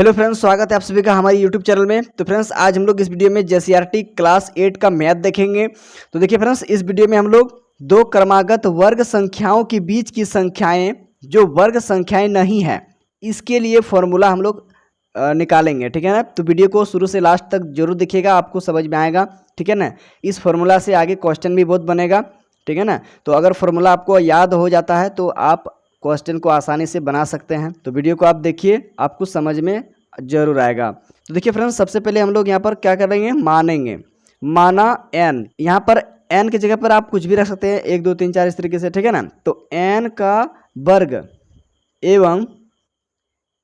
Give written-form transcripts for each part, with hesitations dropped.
Hello friends, स्वागत है आप सभी का हमारे यूट्यूब चैनल में। तो फ्रेंड्स, आज हम लोग इस वीडियो में जेसीईआरटी क्लास 8 का मैथ देखेंगे। तो देखिए फ्रेंड्स, इस वीडियो में हम लोग दो क्रमागत वर्ग संख्याओं के बीच की संख्याएं जो वर्ग संख्याएं नहीं है, इसके लिए फॉर्मूला हम लोग निकालेंगे। ठीक है ना। तो वीडियो को शुरू से लास्ट तक जरूर देखिएगा, आपको समझ में आएगा। ठीक है ना। इस फॉर्मूला से आगे क्वेश्चन भी बहुत बनेगा। ठीक है ना। तो अगर फॉर्मूला आपको याद हो जाता है तो आप क्वेश्चन को आसानी से बना सकते हैं। तो वीडियो को आप देखिए, आपको समझ में जरूर आएगा। तो देखिए फ्रेंड्स, सबसे पहले हम लोग यहाँ पर क्या करेंगे, मानेंगे। माना n, यहाँ पर n की जगह पर आप कुछ भी रख सकते हैं, 1 2 3 4 इस तरीके से। ठीक है ना। तो n का वर्ग एवं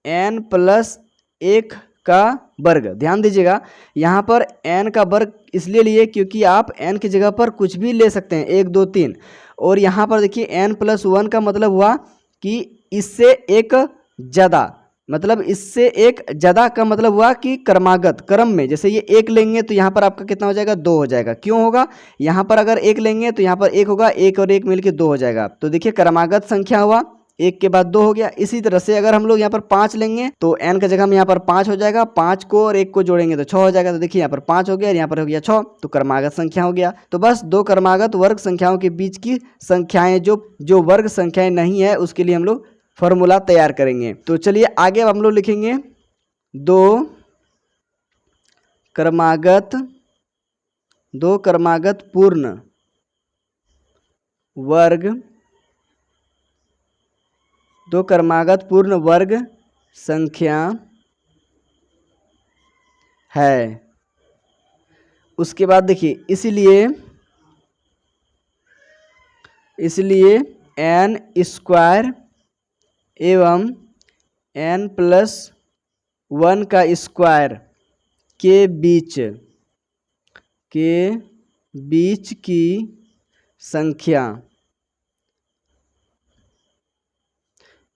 n प्लस 1 का वर्ग। ध्यान दीजिएगा, यहाँ पर n का वर्ग इसलिए लिए क्योंकि आप n की जगह पर कुछ भी ले सकते हैं, 1 2 3। और यहाँ पर देखिए n प्लस 1 का मतलब हुआ कि इससे एक ज़्यादा, मतलब इससे एक ज़्यादा का मतलब हुआ कि क्रमागत क्रम में। जैसे ये 1 लेंगे तो यहाँ पर आपका कितना हो जाएगा, 2 हो जाएगा। क्यों होगा, यहाँ पर अगर 1 लेंगे तो यहाँ पर 1 होगा, 1 और 1 मिलकर 2 हो जाएगा। तो देखिए क्रमागत संख्या हुआ, 1 के बाद 2 हो गया। इसी तरह से अगर हम लोग यहाँ पर 5 लेंगे तो n का जगह में यहाँ पर 5 हो जाएगा, 5 को और 1 को जोड़ेंगे तो 6 हो जाएगा। तो देखिए यहाँ पर 5 हो गया और यहाँ पर हो गया 6, तो क्रमागत संख्या हो गया। तो बस दो क्रमागत वर्ग संख्याओं के बीच की संख्याएं जो वर्ग संख्याएं नहीं है, उसके लिए हम लोग फॉर्मूला तैयार करेंगे। तो चलिए आगे अब हम लोग लिखेंगे दो क्रमागत पूर्ण वर्ग संख्या है। उसके बाद देखिए, इसलिए n स्क्वायर एवं n प्लस 1 का स्क्वायर के बीच की संख्या।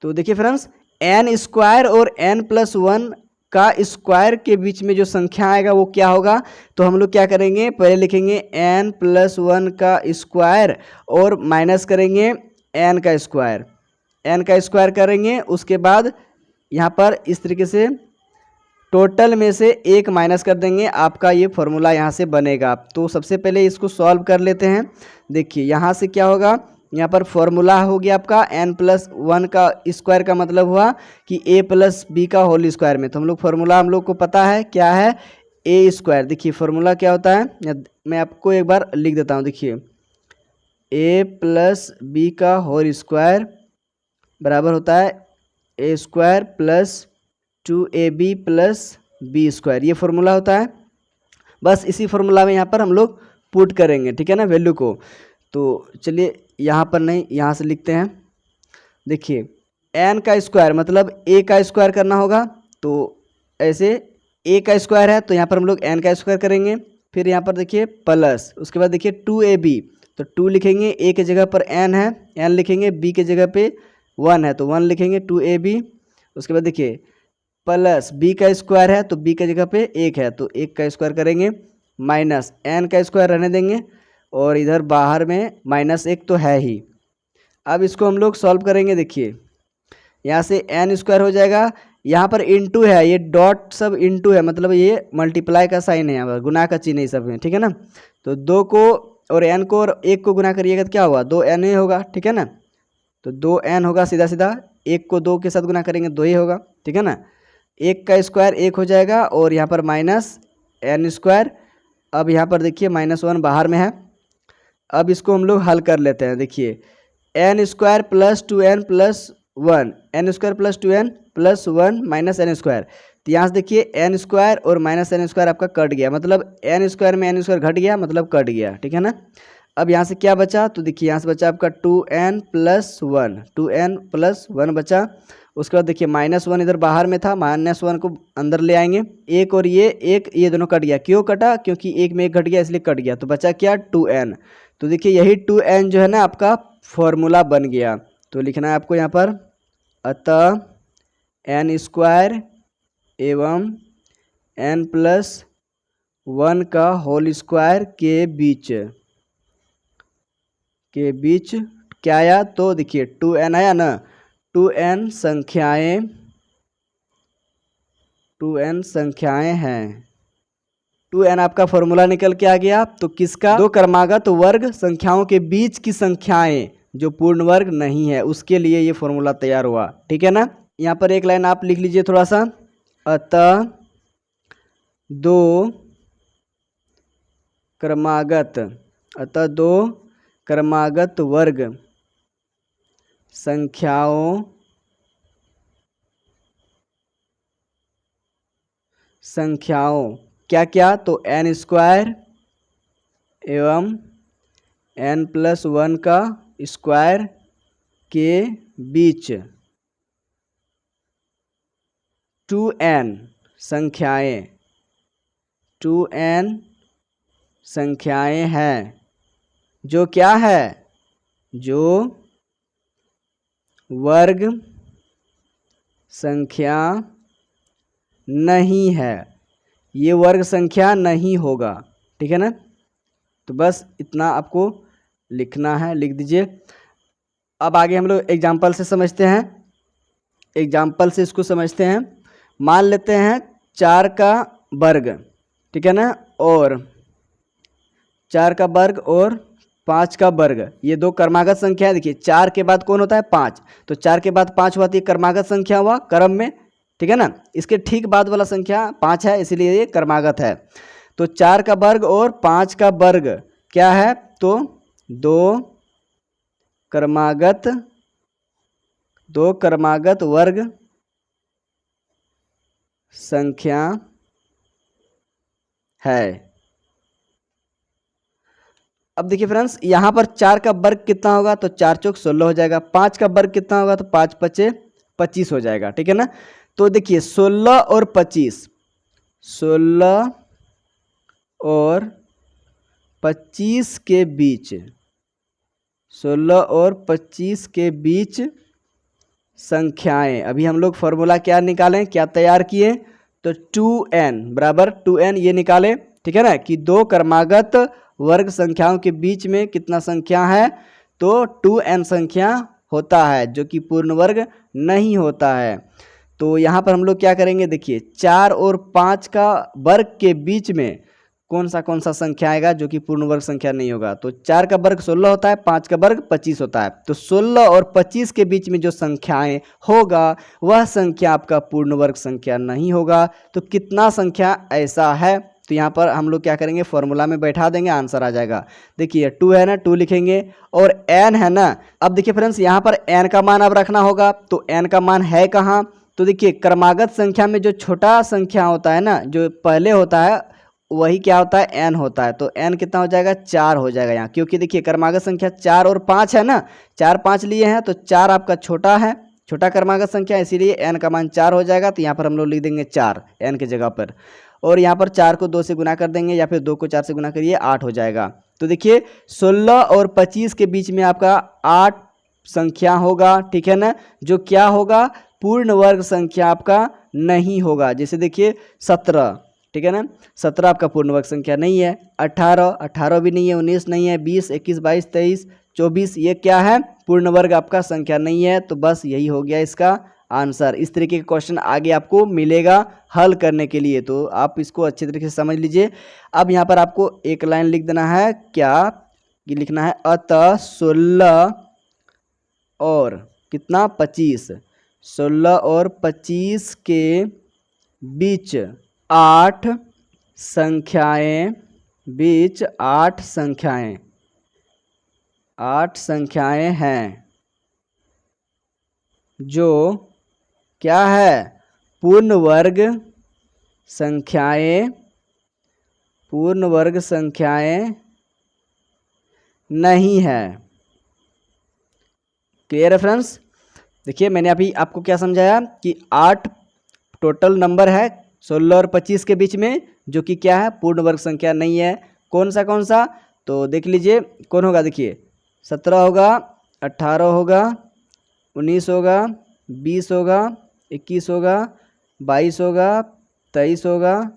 तो देखिए फ्रेंड्स, n स्क्वायर और n प्लस 1 का स्क्वायर के बीच में जो संख्या आएगा वो क्या होगा। तो हम लोग क्या करेंगे, पहले लिखेंगे n प्लस 1 का स्क्वायर और माइनस करेंगे n का स्क्वायर करेंगे। उसके बाद यहाँ पर इस तरीके से टोटल में से 1 माइनस कर देंगे, आपका ये फॉर्मूला यहाँ से बनेगा। तो सबसे पहले इसको सॉल्व कर लेते हैं। देखिए यहाँ से क्या होगा, यहाँ पर फॉर्मूला हो गया आपका n प्लस 1 का स्क्वायर का मतलब हुआ कि a प्लस बी का होल स्क्वायर में। तो हम लोग को पता है क्या है, a स्क्वायर। देखिए फॉर्मूला क्या होता है, मैं आपको एक बार लिख देता हूँ। देखिए a प्लस बी का होल स्क्वायर बराबर होता है a square plus 2ab plus B square, ये फॉर्मूला होता है। बस इसी फॉर्मूला में यहाँ पर हम लोग पुट करेंगे। ठीक है ना, वैल्यू को। तो चलिए यहाँ पर नहीं, यहाँ से लिखते हैं। देखिए n का स्क्वायर मतलब a का स्क्वायर करना होगा। तो ऐसे a का स्क्वायर है तो यहाँ पर हम लोग n का स्क्वायर करेंगे। फिर यहाँ पर देखिए प्लस, उसके बाद देखिए 2ab, तो 2 लिखेंगे, a की जगह पर n है, n लिखेंगे, b की जगह पे 1 है तो 1 लिखेंगे, 2ab। उसके बाद देखिए प्लस b का स्क्वायर है तो b की जगह पे 1 है तो 1 का स्क्वायर करेंगे, माइनस n का स्क्वायर रहने देंगे और इधर बाहर में -1 तो है ही। अब इसको हम लोग सॉल्व करेंगे। देखिए यहाँ से n स्क्वायर हो जाएगा, यहाँ पर इनटू है, ये डॉट सब इनटू है, मतलब ये मल्टीप्लाई का साइन है, यहाँ पर गुना का चिन्ह सब है। ठीक है ना। तो 2 को और n को और 1 को गुना करिएगा तो क्या होगा, 2n ही होगा। ठीक है ना। तो 2n होगा सीधा सीधा, 1 को 2 के साथ गुना करेंगे 2 ही होगा। ठीक है ना। 1 का स्क्वायर 1 हो जाएगा और यहाँ पर माइनस n स्क्वायर। अब यहाँ पर देखिए -1 बाहर में है। अब इसको हम लोग हल कर लेते हैं। देखिए n square plus 2n plus 1, n square plus 2n plus 1 minus n square. तो यहाँ से देखिए n स्क्वायर और माइनस n स्क्वायर आपका कट गया, मतलब n स्क्वायर में n स्क्वायर घट गया, मतलब कट गया। ठीक है ना। अब यहाँ से क्या बचा, तो देखिए यहाँ से बचा आपका 2n प्लस 1 बचा। उसके बाद देखिए -1 इधर बाहर में था, -1 को अंदर ले आएंगे, एक और ये दोनों कट गया। क्यों कटा, क्योंकि एक में एक घट गया इसलिए कट गया। तो बचा क्या, 2n। तो देखिए यही 2n जो है ना आपका फॉर्मूला बन गया। तो लिखना है आपको यहाँ पर, अतः n स्क्वायर एवं n प्लस 1 का होल स्क्वायर के बीच क्या आया, तो देखिए 2n आया ना। 2n संख्याएं 2n संख्याएं हैं। 2n आपका फॉर्मूला निकल के आ गया। तो किसका? दो क्रमागत वर्ग संख्याओं के बीच की संख्याएं जो पूर्ण वर्ग नहीं है, उसके लिए ये फॉर्मूला तैयार हुआ। ठीक है ना। यहाँ पर एक लाइन आप लिख लीजिए थोड़ा सा। अतः दो क्रमागत वर्ग संख्याओं क्या क्या? तो n स्क्वायर एवं n+1 का स्क्वायर के बीच 2n संख्याएं हैं जो क्या है? जो वर्ग संख्या नहीं है। ये वर्ग संख्या नहीं होगा। ठीक है ना। तो बस इतना आपको लिखना है, लिख दीजिए। अब आगे हम लोग एग्जाम्पल से समझते हैं। एग्जाम्पल से इसको समझते हैं। मान लेते हैं 4 का वर्ग, ठीक है ना, और 4 का वर्ग और 5 का वर्ग, ये दो क्रमागत संख्या है। देखिए 4 के बाद कौन होता है? 5। तो 4 के बाद 5 हुआ तो ये क्रमागत संख्या हुआ क्रम में। ठीक है ना। इसके ठीक बाद वाला संख्या 5 है, इसलिए ये क्रमागत है। तो 4 का वर्ग और 5 का वर्ग क्या है? तो दो क्रमागत वर्ग संख्या है। अब देखिए फ्रेंड्स, यहाँ पर 4 का वर्ग कितना होगा? तो 4 चौक 16 हो जाएगा। 5 का वर्ग कितना होगा? तो 5 पचे 25 हो जाएगा। ठीक है ना। तो देखिए 16 और 25, 16 और 25 के बीच, 16 और 25 के बीच संख्याएं। अभी हम लोग फॉर्मूला क्या निकालें, क्या तैयार किए? तो 2n बराबर 2n ये निकाले। ठीक है ना, कि दो क्रमागत वर्ग संख्याओं के बीच में कितना संख्या है? तो 2n संख्या होता है, जो कि पूर्ण वर्ग नहीं होता है। तो यहाँ पर हम लोग क्या करेंगे? देखिए 4 और 5 का वर्ग के बीच में कौन सा संख्या आएगा जो कि पूर्ण वर्ग संख्या नहीं होगा? तो 4 का वर्ग 16 होता है, 5 का वर्ग 25 होता है। तो 16 और 25 के बीच में जो संख्याएं होगा वह संख्या आपका पूर्ण वर्ग संख्या नहीं होगा। तो कितना संख्या ऐसा है? तो यहाँ पर हम लोग क्या करेंगे? फॉर्मूला में बैठा देंगे, आंसर आ जाएगा। देखिए 2 है ना, 2 लिखेंगे, और n है ना। अब देखिए फ्रेंड्स, यहाँ पर n का मान अब रखना होगा। तो n का मान है कहाँ? तो देखिए क्रमागत संख्या में जो छोटा संख्या होता है ना, जो पहले होता है, वही क्या होता है? n होता है। तो n कितना हो जाएगा? 4 हो जाएगा यहाँ, क्योंकि देखिए क्रमागत संख्या 4 और 5 है ना। 4 5 लिए हैं, तो 4 आपका छोटा है, छोटा क्रमागत संख्या, इसीलिए n का मान 4 हो जाएगा। तो यहाँ पर हम लोग लिख देंगे 4 n की जगह पर, और यहाँ पर 4 को 2 से गुना कर देंगे, या फिर 2 को 4 से गुना करिए, 8 हो जाएगा। तो देखिए 16 और 25 के बीच में आपका 8 संख्या होगा। ठीक है ना, जो क्या होगा? पूर्ण वर्ग संख्या आपका नहीं होगा। जैसे देखिए 17, ठीक है ना, 17 आपका पूर्ण वर्ग संख्या नहीं है। 18 भी नहीं है। 19 नहीं है। 20 21 22 23 24 ये क्या है? पूर्ण वर्ग आपका संख्या नहीं है। तो बस यही हो गया इसका आंसर। इस तरीके के क्वेश्चन आगे आपको मिलेगा हल करने के लिए, तो आप इसको अच्छे तरीके से समझ लीजिए। अब यहाँ पर आपको एक लाइन लिख देना है। क्या लिखना है? अतः 16 और कितना? 25, 16 और 25 के बीच 8 संख्याएं, बीच 8 संख्याएं हैं जो क्या है? पूर्ण वर्ग संख्याएं नहीं है। क्लियर है फ्रेंड्स? देखिए मैंने अभी आपको क्या समझाया कि 8 टोटल नंबर है 16 और 25 के बीच में, जो कि क्या है? पूर्ण वर्ग संख्या नहीं है। कौन सा? तो देख लीजिए कौन होगा। देखिए 17 होगा, 18 होगा, 19 होगा, 20 होगा, 21 होगा, 22 होगा, 23 होगा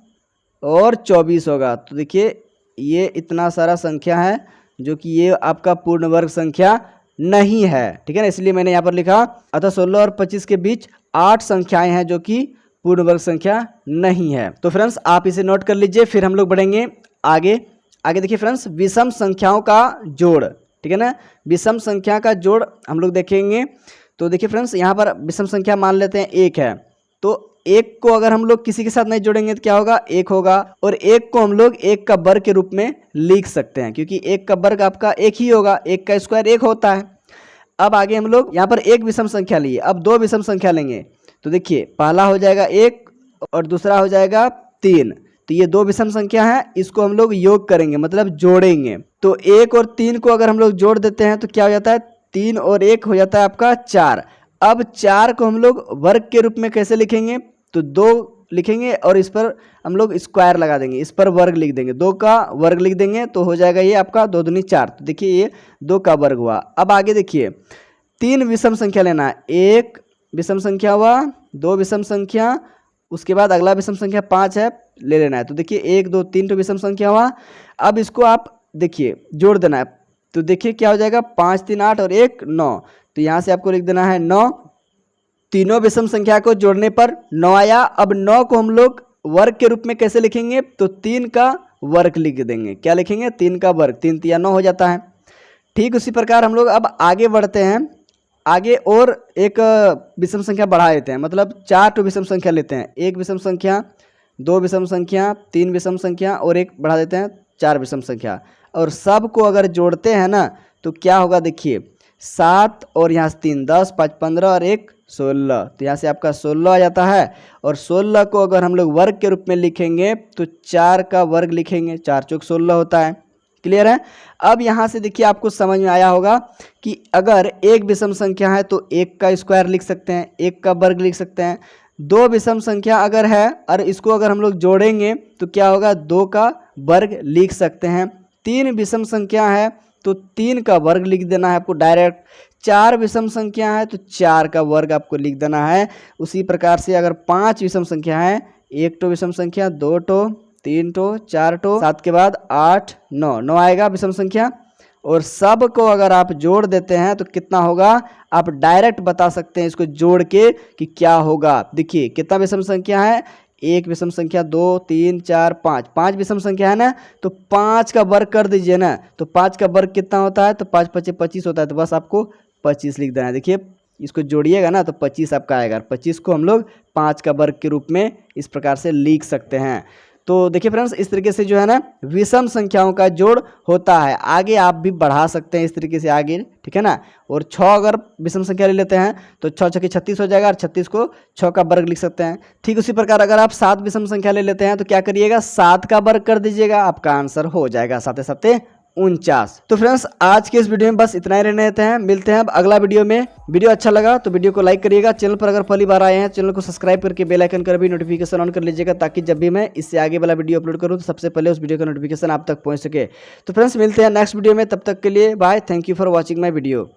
और 24 होगा। तो देखिए ये इतना सारा संख्या है जो कि ये आपका पूर्ण वर्ग संख्या नहीं है। ठीक है ना, इसलिए मैंने यहाँ पर लिखा अतः 16 और 25 के बीच 8 संख्याएं हैं जो कि पूर्ण वर्ग संख्या नहीं है। तो फ्रेंड्स आप इसे नोट कर लीजिए। फिर हम लोग बढ़ेंगे आगे। आगे देखिए फ्रेंड्स, विषम संख्याओं का जोड़, ठीक है ना, विषम संख्या का जोड़ हम लोग देखेंगे। तो देखिए फ्रेंड्स, यहाँ पर विषम संख्या मान लेते हैं एक है, तो एक को अगर हम लोग किसी के साथ नहीं जोड़ेंगे तो क्या होगा, एक होगा। और एक को हम लोग एक का वर्ग के रूप में लिख सकते हैं, क्योंकि एक का वर्ग आपका एक ही होगा, एक का स्क्वायर एक होता है। अब आगे हम लोग यहाँ पर एक विषम संख्या लिए, अब दो विषम संख्या लेंगे। तो देखिए पहला हो जाएगा एक और दूसरा हो जाएगा तीन। तो ये दो विषम संख्या है, इसको हम लोग योग करेंगे, मतलब जोड़ेंगे। तो एक और तीन को अगर हम लोग जोड़ देते हैं तो क्या हो जाता है, तीन और एक हो जाता है आपका चार। अब चार को हम लोग वर्ग के रूप में कैसे लिखेंगे, तो दो लिखेंगे और इस पर हम लोग स्क्वायर लगा देंगे, इस पर वर्ग लिख देंगे, दो का वर्ग लिख देंगे तो हो जाएगा ये आपका दो दूनी चार। तो देखिए ये दो का वर्ग हुआ। अब आगे देखिए तीन विषम संख्या लेना है, एक विषम संख्या हुआ, दो विषम संख्या, उसके बाद अगला विषम संख्या पाँच है, ले लेना है। तो देखिए एक दो तीन तो विषम संख्या हुआ। अब इसको आप देखिए जोड़ देना है। तो देखिए क्या हो जाएगा, पाँच तीन आठ और एक नौ। तो यहाँ से आपको लिख देना है नौ। तीनों विषम संख्या को जोड़ने पर 9 आया। अब 9 को हम लोग वर्ग के रूप में कैसे लिखेंगे, तो 3 का वर्ग लिख देंगे। क्या लिखेंगे, 3 का वर्ग, 3 तिया 9 हो जाता है। ठीक उसी प्रकार हम लोग अब आगे बढ़ते हैं। आगे और एक विषम संख्या बढ़ा देते हैं, मतलब 4 तो विषम संख्या लेते हैं, एक विषम संख्या, दो विषम संख्या, तीन विषम संख्या और एक बढ़ा देते हैं 4 विषम संख्या। और सब को अगर जोड़ते हैं ना तो क्या होगा, देखिए 7 और यहाँ से 3 10 5 15 और एक 16। तो यहाँ से आपका 16 आ जाता है। और 16 को अगर हम लोग वर्ग के रूप में लिखेंगे तो 4 का वर्ग लिखेंगे, 4 चौक 16 होता है। क्लियर है। अब यहाँ से देखिए आपको समझ में आया होगा कि अगर एक विषम संख्या है तो एक का स्क्वायर लिख सकते हैं, एक का वर्ग लिख सकते हैं। दो विषम संख्या अगर है और इसको अगर हम लोग जोड़ेंगे तो क्या होगा, दो का वर्ग लिख सकते हैं। तीन विषम संख्या है तो तीन का वर्ग लिख देना है आपको डायरेक्ट। चार विषम संख्या है तो चार का वर्ग आपको लिख देना है। उसी प्रकार से अगर पांच विषम संख्या है, एक तो विषम संख्या, दो तो, तीन तो, चार तो, सात के बाद आठ नौ, नौ आएगा विषम संख्या। और सब को अगर आप जोड़ देते हैं तो कितना होगा, आप डायरेक्ट बता सकते हैं इसको जोड़ के कि क्या होगा। देखिए कितना विषम संख्या है, एक विषम संख्या, दो तीन चार पाँच, पाँच विषम संख्या है ना, तो पाँच का वर्ग कर दीजिए ना। तो पाँच का वर्ग कितना होता है, तो पाँच पचे 25 होता है। तो बस आपको 25 लिख देना है। देखिए इसको जोड़िएगा ना तो 25 आपका आएगा। 25 को हम लोग 5 का वर्ग के रूप में इस प्रकार से लिख सकते हैं। तो देखिए फ्रेंड्स, इस तरीके से जो है ना विषम संख्याओं का जोड़ होता है। आगे आप भी बढ़ा सकते हैं इस तरीके से आगे, ठीक है ना। और 6 अगर विषम संख्या ले लेते हैं तो 6 छक्के 36 हो जाएगा और 36 को 6 का वर्ग लिख सकते हैं। ठीक उसी प्रकार अगर आप 7 विषम संख्या ले लेते हैं तो क्या करिएगा, 7 का वर्ग कर दीजिएगा, आपका आंसर हो जाएगा 7 7 49। तो फ्रेंड्स आज के इस वीडियो में बस इतना ही रहने देते हैं। मिलते हैं अब अगला वीडियो में। वीडियो अच्छा लगा तो वीडियो को लाइक करिएगा। चैनल पर अगर पहली बार आए हैं चैनल को सब्सक्राइब करके बेल आइकन कर भी नोटिफिकेशन ऑन कर लीजिएगा, ताकि जब भी मैं इससे आगे वाला वीडियो अपलोड करूं तो सबसे पहले उस वीडियो का नोटिफिकेशन आप तक पहुंच सके। तो फ्रेंड्स मिलते हैं नेक्स्ट वीडियो में, तब तक के लिए bye. Thank you for watching my video.